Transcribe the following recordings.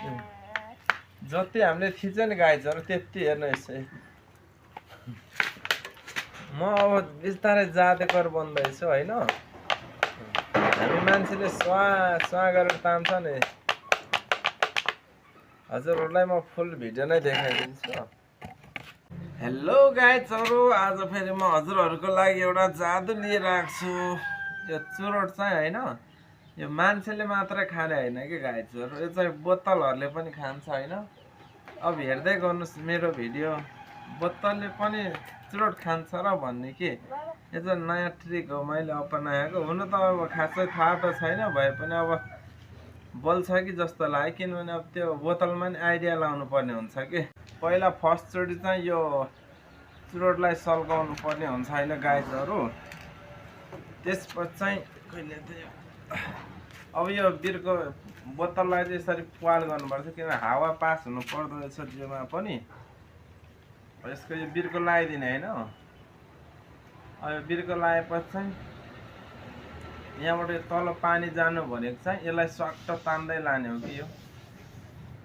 जति हामीले थिच्छ नि गाईचरो त्यति हेर्नु यसै। म अब बिस्तारै जाँदेकर बन्दैछु होइन। हामी मान्छेले स्वा स्वा गरेर तान्छ नि। हजुरहरूलाई म फुल भिडियो नै देखाइदिन्छु। हेलो गाईचरो, आज फेरि म हजुरहरूको लागि एउटा जादु लिएर आएको छु। यो चुरोट चाहिँ होइन, यो मान्छेले मात्र खाने होइन कि गाईचरो, यो चाहिँ बोतलहरूले पनि खान्छ होइन। अब हेर्दै गर्नुहोस् मेरो भिडियो, बोतलले पनि चुरोट खान्छ र भन्ने कि यो चाहिँ नयाँ ट्रिक हो मैले अपनाएको। हुन त अब खासै थाहा त छैन, भए पनि अब बोल्छ कि जस्तो लाग्यो, किनभने अब त्यो बोतलमा नि आइडिया लाउनु पर्ने हुन्छ कि। पहिला फर्स्टचोटि चाहिँ यो चुरोटलाई सल्काउनु पर्ने हुन्छ होइन गाईचरो। त्यसपछि चाहिँ कहिले अब यो बिर्को बोतललाई चाहिँ यसरी प्वाल गर्नुपर्छ, किनभने हावा पास हुनु पर्दो रहेछ जिउमा पनि। यसको यो बिर्को लगाइदिने होइन। अब यो बिर्को लगाएपछि चाहिँ यहाँबाट यो तल पानी जानु भनेको चाहिँ यसलाई स्वाट्ट तान्दै लाने हो कि यो।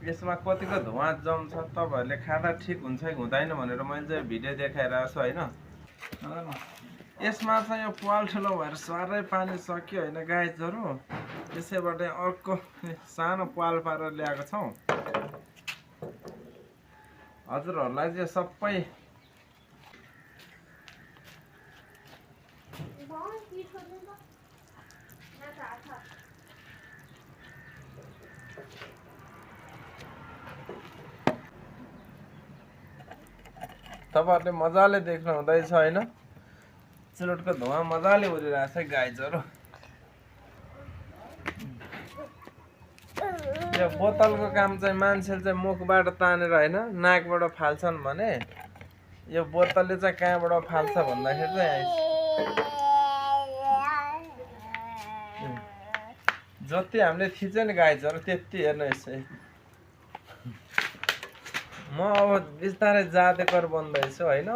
यसमा कतिको धुवा जम्छ, तपाईँहरूले खाँदा ठिक हुन्छ कि हुँदैन भनेर मैले चाहिँ भिडियो देखाइरहेको छु होइन। यसमा चाहिँ यो प्वाल ठुलो भएर साह्रै पानी सक्यो होइन गाईचरो। त्यसैबाट अर्को सानो प्वाल पारेर ल्याएको छौँ। हजुरहरूलाई चाहिँ सबै तपाईँहरूले मजाले देख्नु हुँदैछ होइन। चुरोटको धुवा मजाले उडिरहेछ गाईचरो। यो बोतलको काम चाहिँ मान्छेले चाहिँ मुखबाट तानेर होइन नाकबाट फाल्छन् भने, यो बोतलले चाहिँ कहाँबाट फाल्छ भन्दाखेरि चाहिँ जति हामीले थिच्छ नि गाईचरो त्यति हेर्नु यसै। म अब बिस्तारै जाँदेकर बन्दैछु होइन।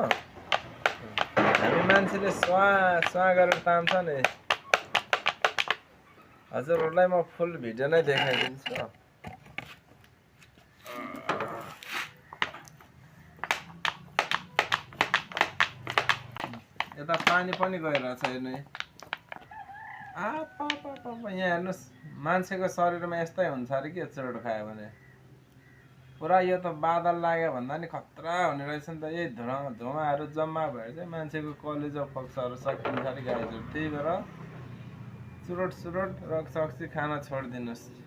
हामी मान्छेले स्वा स्वा गरेर तान्छ नि। हजुरहरूलाई म फुल भिडियो नै देखाइदिन्छु। यता पानी पनि गइरहेछ हेर्नु। यहाँ हेर्नुहोस्, मान्छेको शरीरमा यस्तै हुन्छ अरे के चुरोट खायो भने। पुरा यो त बादल लाग्यो भन्दा नि खतरा हुने रहेछ नि त। यही धुवाहरू जम्मा भएर चाहिँ मान्छेको कलेजो पक्षहरू सकिन्छ अरे गाईचरो। त्यही भएर चुरोट रक्सी खान छोडिदिनुहोस्।